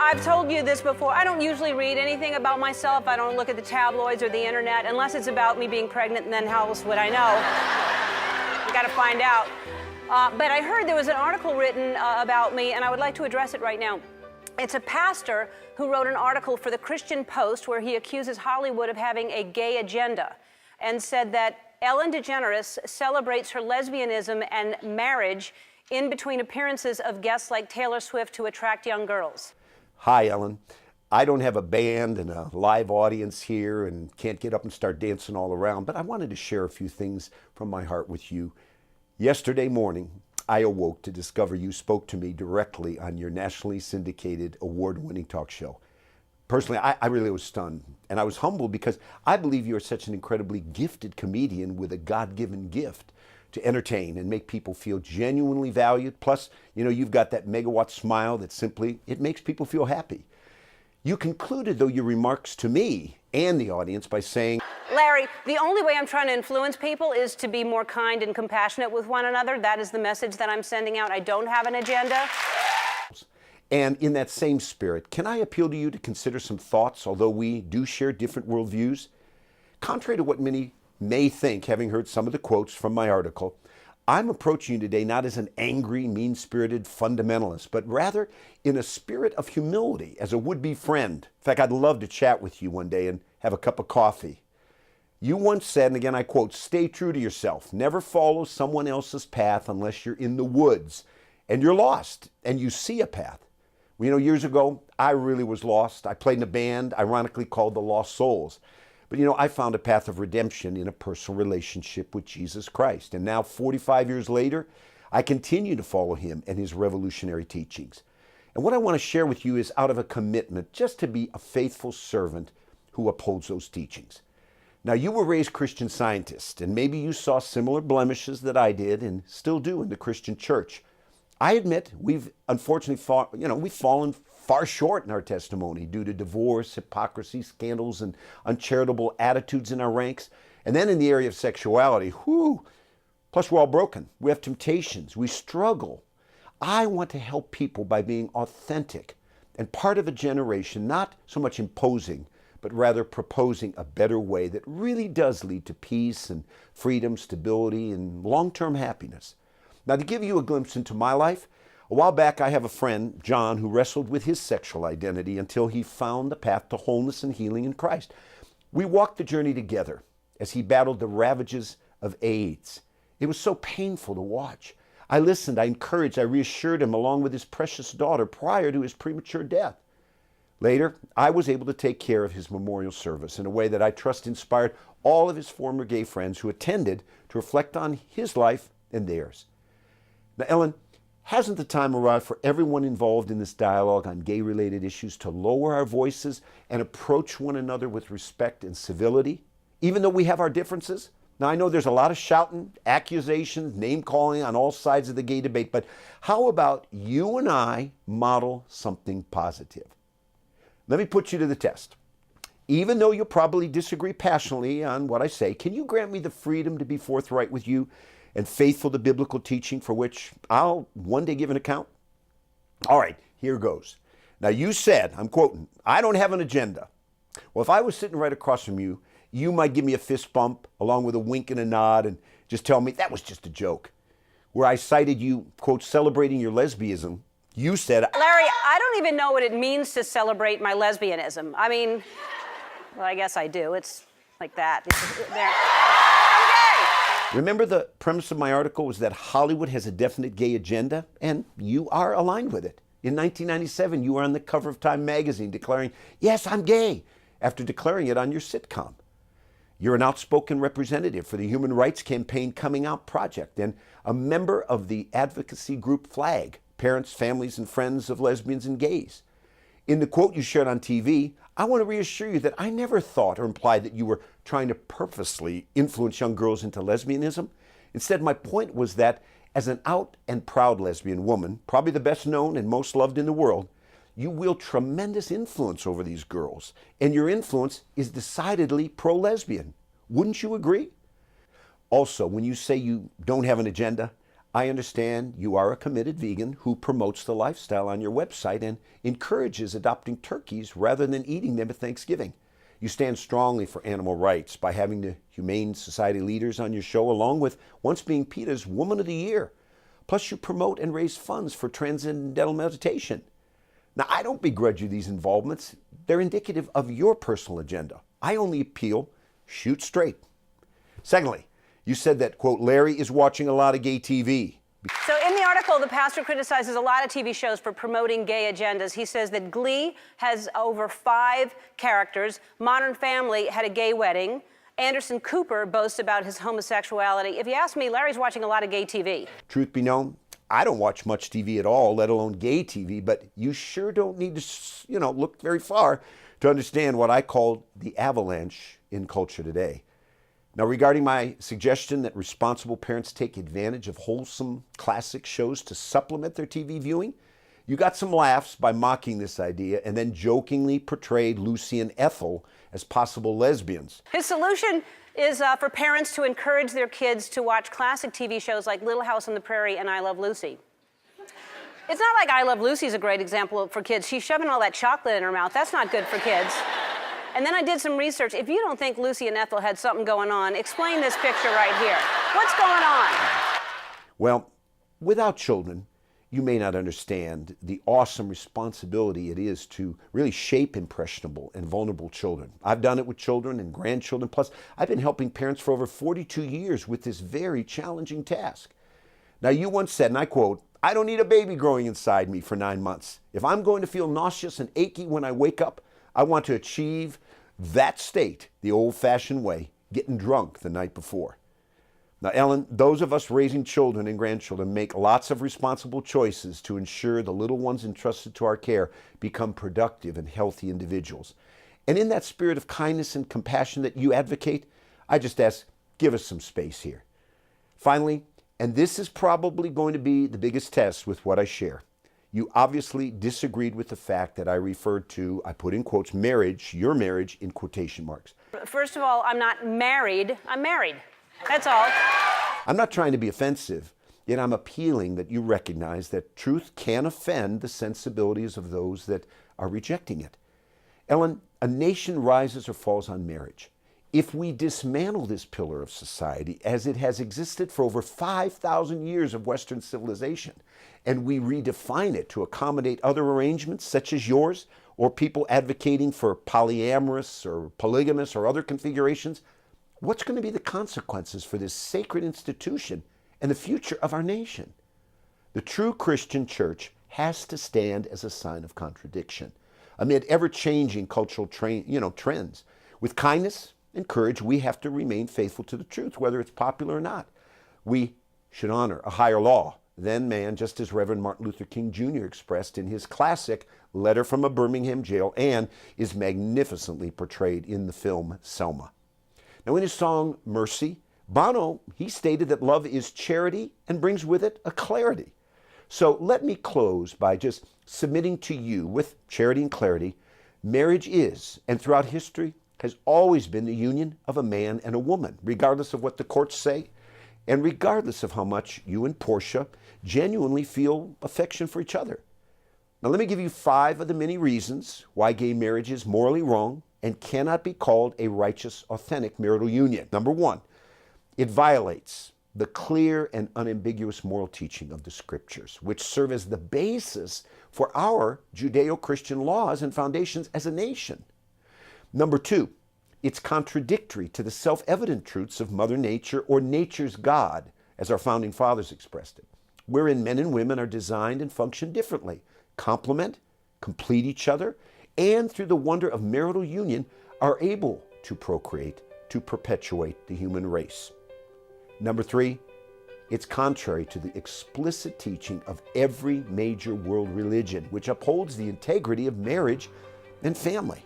I've told you this before. I don't usually read anything about myself. I don't look at the tabloids or the internet unless it's about me being pregnant, and then how else would I know? You gotta find out. But I heard there was an article written about me, and I would like to address it right now. It's a pastor who wrote an article for the Christian Post where he accuses Hollywood of having a gay agenda and said that Ellen DeGeneres celebrates her lesbianism and marriage in between appearances of guests like Taylor Swift to attract young girls. Hi, Ellen. I don't have a band and a live audience here and can't get up and start dancing all around, but I wanted to share a few things from my heart with you. Yesterday morning, I awoke to discover you spoke to me directly on your nationally syndicated award-winning talk show. Personally, I really was stunned, and I was humbled because I believe you're such an incredibly gifted comedian with a God-given gift to entertain and make people feel genuinely valued. Plus, you've got that megawatt smile that simply, it makes people feel happy. You concluded, though, your remarks to me and the audience by saying, Larry, the only way I'm trying to influence people is to be more kind and compassionate with one another. That is the message that I'm sending out. I don't have an agenda. And in that same spirit, can I appeal to you to consider some thoughts, although we do share different worldviews? Contrary to what many may think, having heard some of the quotes from my article, I'm approaching you today not as an angry, mean-spirited fundamentalist, but rather in a spirit of humility as a would-be friend. In fact, I'd love to chat with you one day and have a cup of coffee. You once said, and again I quote, "Stay true to yourself. Never follow someone else's path unless you're in the woods and you're lost and you see a path." Well, years ago, I really was lost. I played in a band, ironically called the Lost Souls. But I found a path of redemption in a personal relationship with Jesus Christ. And now, 45 years later, I continue to follow him and his revolutionary teachings. And what I want to share with you is out of a commitment just to be a faithful servant who upholds those teachings. Now, you were raised Christian Scientist, and maybe you saw similar blemishes that I did and still do in the Christian church. I admit we've unfortunately we've fallen far short in our testimony due to divorce, hypocrisy, scandals, and uncharitable attitudes in our ranks. And then in the area of sexuality, plus we're all broken. We have temptations. We struggle. I want to help people by being authentic and part of a generation, not so much imposing, but rather proposing a better way that really does lead to peace and freedom, stability, and long-term happiness. Now, to give you a glimpse into my life, a while back I have a friend, John, who wrestled with his sexual identity until he found the path to wholeness and healing in Christ. We walked the journey together as he battled the ravages of AIDS. It was so painful to watch. I listened, I encouraged, I reassured him along with his precious daughter prior to his premature death. Later, I was able to take care of his memorial service in a way that I trust inspired all of his former gay friends who attended to reflect on his life and theirs. Now, Ellen, hasn't the time arrived for everyone involved in this dialogue on gay-related issues to lower our voices and approach one another with respect and civility, even though we have our differences? Now, I know there's a lot of shouting, accusations, name-calling on all sides of the gay debate, but how about you and I model something positive? Let me put you to the test. Even though you'll probably disagree passionately on what I say, can you grant me the freedom to be forthright with you and faithful to biblical teaching for which I'll one day give an account? All right, here goes. Now, you said, I'm quoting, "I don't have an agenda." Well, if I was sitting right across from you, you might give me a fist bump along with a wink and a nod and just tell me that was just a joke. Where I cited you, quote, celebrating your lesbianism, you said, Larry, I don't even know what it means to celebrate my lesbianism. I mean, well, I guess I do. It's like that. There. Remember, the premise of my article was that Hollywood has a definite gay agenda, and you are aligned with it. In 1997, you were on the cover of Time magazine declaring, "Yes, I'm gay," after declaring it on your sitcom. You're an outspoken representative for the Human Rights Campaign Coming Out Project and a member of the advocacy group FLAG, Parents, Families, and Friends of Lesbians and Gays. In the quote you shared on TV, I want to reassure you that I never thought or implied that you were trying to purposely influence young girls into lesbianism. Instead, my point was that as an out and proud lesbian woman, probably the best known and most loved in the world, you wield tremendous influence over these girls, and your influence is decidedly pro-lesbian. Wouldn't you agree? Also, when you say you don't have an agenda, I understand you are a committed vegan who promotes the lifestyle on your website and encourages adopting turkeys rather than eating them at Thanksgiving. You stand strongly for animal rights by having the Humane Society leaders on your show, along with once being PETA's Woman of the Year. Plus, you promote and raise funds for transcendental meditation. Now, I don't begrudge you these involvements. They're indicative of your personal agenda. I only appeal, shoot straight. Secondly, you said that, quote, Larry is watching a lot of gay TV. So in the article, the pastor criticizes a lot of TV shows for promoting gay agendas. He says that Glee has over 5 characters. Modern Family had a gay wedding. Anderson Cooper boasts about his homosexuality. If you ask me, Larry's watching a lot of gay TV. Truth be known, I don't watch much TV at all, let alone gay TV, but you sure don't need to, look very far to understand what I call the avalanche in culture today. Now, regarding my suggestion that responsible parents take advantage of wholesome classic shows to supplement their TV viewing, you got some laughs by mocking this idea and then jokingly portrayed Lucy and Ethel as possible lesbians. His solution is for parents to encourage their kids to watch classic TV shows like Little House on the Prairie and I Love Lucy. It's not like I Love Lucy is a great example for kids. She's shoving all that chocolate in her mouth. That's not good for kids. And then I did some research. If you don't think Lucy and Ethel had something going on, explain this picture right here. What's going on? Well, without children, you may not understand the awesome responsibility it is to really shape impressionable and vulnerable children. I've done it with children and grandchildren. Plus, I've been helping parents for over 42 years with this very challenging task. Now, you once said, and I quote, I don't need a baby growing inside me for 9 months. If I'm going to feel nauseous and achy when I wake up, I want to achieve that state the old-fashioned way, getting drunk the night before. Now, Ellen, those of us raising children and grandchildren make lots of responsible choices to ensure the little ones entrusted to our care become productive and healthy individuals. And in that spirit of kindness and compassion that you advocate, I just ask, give us some space here. Finally, and this is probably going to be the biggest test with what I share, you obviously disagreed with the fact that I referred to, I put in quotes, marriage, your marriage, in quotation marks. First of all, I'm not married. I'm married. That's all. I'm not trying to be offensive, yet I'm appealing that you recognize that truth can offend the sensibilities of those that are rejecting it. Ellen, a nation rises or falls on marriage. If we dismantle this pillar of society as it has existed for over 5,000 years of Western civilization, and we redefine it to accommodate other arrangements such as yours, or people advocating for polyamorous or polygamous or other configurations, what's going to be the consequences for this sacred institution and the future of our nation? The true Christian church has to stand as a sign of contradiction amid ever-changing cultural trends. With kindness and courage, we have to remain faithful to the truth, whether it's popular or not. We should honor a higher law than man, just as Reverend Martin Luther King Jr. expressed in his classic Letter from a Birmingham Jail, and is magnificently portrayed in the film Selma. Now, in his song Mercy, Bono, he stated that love is charity and brings with it a clarity. So let me close by just submitting to you with charity and clarity, marriage is, and throughout history, has always been the union of a man and a woman, regardless of what the courts say, and regardless of how much you and Portia genuinely feel affection for each other. Now, let me give you 5 of the many reasons why gay marriage is morally wrong and cannot be called a righteous, authentic marital union. Number 1, it violates the clear and unambiguous moral teaching of the Scriptures, which serve as the basis for our Judeo-Christian laws and foundations as a nation. Number 2, it's contradictory to the self-evident truths of Mother Nature, or nature's God, as our founding fathers expressed it, wherein men and women are designed and function differently, complement, complete each other, and through the wonder of marital union are able to procreate, to perpetuate the human race. Number 3, it's contrary to the explicit teaching of every major world religion, which upholds the integrity of marriage and family.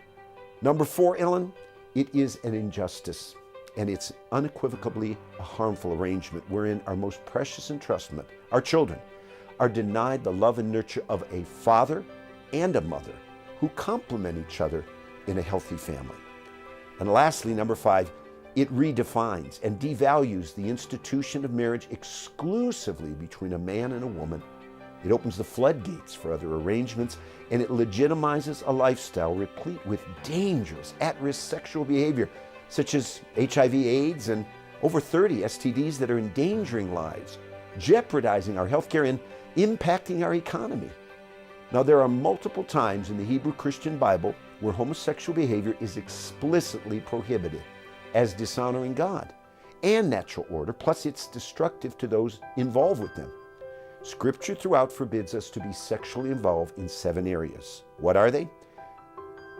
Number 4, Ellen, it is an injustice, and it's unequivocally a harmful arrangement wherein our most precious entrustment, our children, are denied the love and nurture of a father and a mother who complement each other in a healthy family. And lastly, number 5, It redefines and devalues the institution of marriage exclusively between a man and a woman. It opens the floodgates for other arrangements, and it legitimizes a lifestyle replete with dangerous, at-risk sexual behavior, such as HIV/AIDS and over 30 STDs that are endangering lives, jeopardizing our healthcare, and impacting our economy. Now, there are multiple times in the Hebrew Christian Bible where homosexual behavior is explicitly prohibited as dishonoring God and natural order, plus it's destructive to those involved with them. Scripture throughout forbids us to be sexually involved in 7 areas. What are they?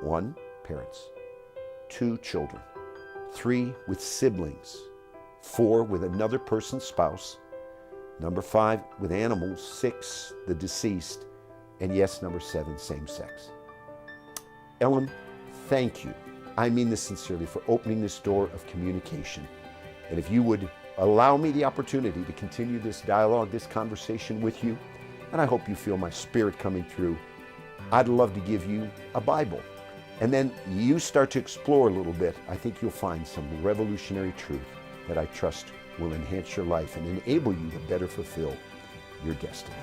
1, parents. 2, children. 3, with siblings. 4, with another person's spouse. Number 5, with animals. 6, the deceased. And yes, number 7, same sex. Ellen, thank you. I mean this sincerely, for opening this door of communication. And if you would allow me the opportunity to continue this dialogue, this conversation with you, and I hope you feel my spirit coming through, I'd love to give you a Bible. And then you start to explore a little bit. I think you'll find some revolutionary truth that I trust will enhance your life and enable you to better fulfill your destiny.